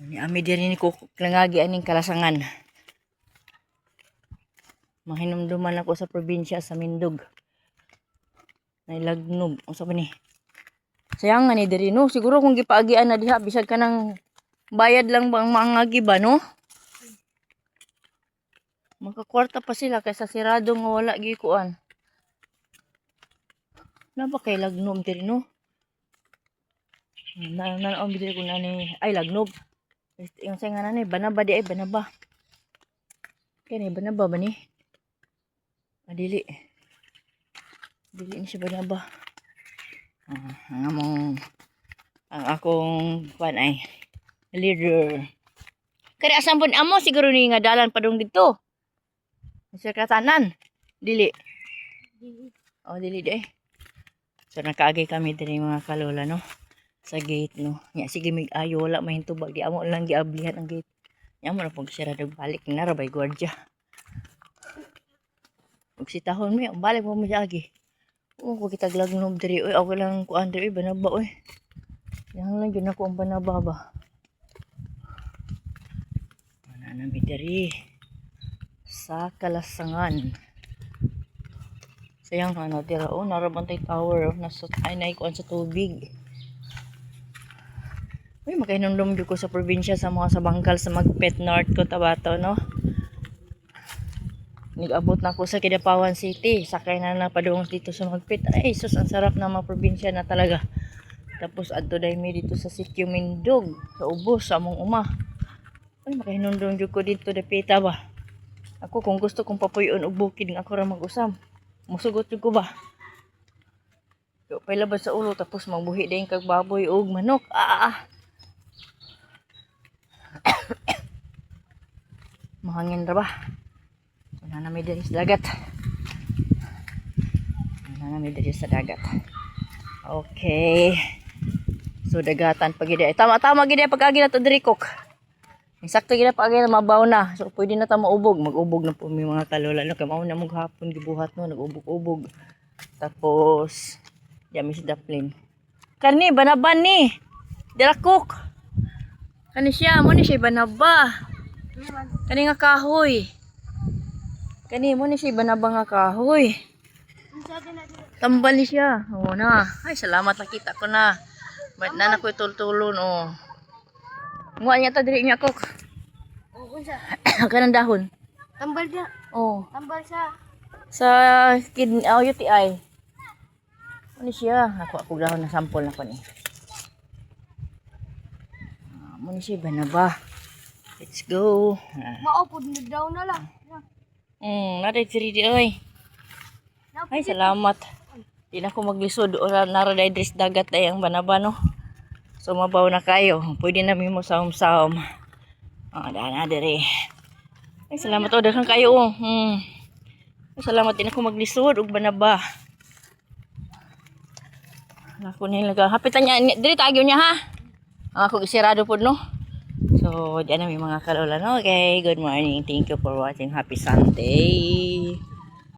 Ni ami diri ni ko langagi aning kalasangan. Mahinumduman ako sa probinsya sa Mindog. Nailagnog. Unsa ba ni? Sayang nga ni diri no. Siguro kung gipaagian na diha bisag ka nang bayad lang bang maangagi ba no? Makakwarta pa sila kaysa sirado nga wala gikuan. Na ba kay lagnom diri no? Na diri ko nani ay lagnog. Yung say nga nani banaba di ay banaba. Kani banaba ba ni? Dili. Dili ni siya banaba. Ang akong pan ay leader. Kaya asan pun amo siguro ni nga dalan padung dito. Sa katanan. Dili. Oh, dili di. So nakaagi kami diri mga kalola no. Sa gate no. Nya sige mig ayo wala mahintubag di amo lang giablihan ang gate. Nya mo na pag sirado balik na ra bay gwardiya. Ug sitahon mi balik mo agi. Ko kita glagnom diri oy ako lang kuan diri banaba oy. Yang lang gyud ako ang banaba ba. Ana mi diri sa Kalasangan. Sayang ano tira oh narabantay tower nasa ay naikuan sa tubig. Uy makainumdum jud ko sa probinsya sa mga sa bangkal sa Magpet North Cotabato no. Nag-abot na ako sa Kidapawan City. Sakay na padung dito sa Magpet. Ay, sus, ang sarap na mga probinsya na talaga. Tapos, adto dahil mi dito sa sitio Mindog. Sa Ubos, sa among uma. Ay, makahinundong ko dito dapita ba. Ako, kung gusto kong papuyon o bukid, ako ra mag-usam. Musugot ko ba? So, pailabas sa ulo, tapos magbuhi din kag baboy o manok. Mahangin ra ba? Nanami diri sa dagat. Nanami diri sa dagat. Okay. So dagatan pag gid. Tama gid pag agi na to diri kok. Insakto gid pag agi na mabaw na. So pwede na ta maubog. Mag-ubog na po mi mga kalola no kay mao na mong hapon gibuhat no nag-ubog-ubog. Tapos yami si daplin. Kani banaban ni. Dira kok. Kani siya mo ni siya banaba. Kani nga kahoy. Kani mo ni siya banaba nga kahoy. Tambal ni siya. Oo na. Ay, salamat nakita ko na. Ba't na nako'y tultulon, oh. Nguha niya ta diri niya, kok. Oo, unsa? Kanang dahon. Tambal niya. Oh. Tambal sa Sa UTI. Ano siya? Ako dahon na sample na ko ni. Mo ni siya banaba. Let's go. maupod na daw na lang. Naday diri di oy. Ay, salamat. Di na ako maglisod. Nara day dris dagat ay ang banaba, no? So, mabaw na kayo. Pwede na mo saom-saom. Daan na diri. Ay, salamat. Daghang kayo, oh. Ay, salamat din ako maglisod. Ug banaba. Ako nila. Hapitan niya. Diri tagyo niya, ha? Ako isirado po, no? So, diyan na may mga kalola, no? Okay, good morning. Thank you for watching. Happy Sunday.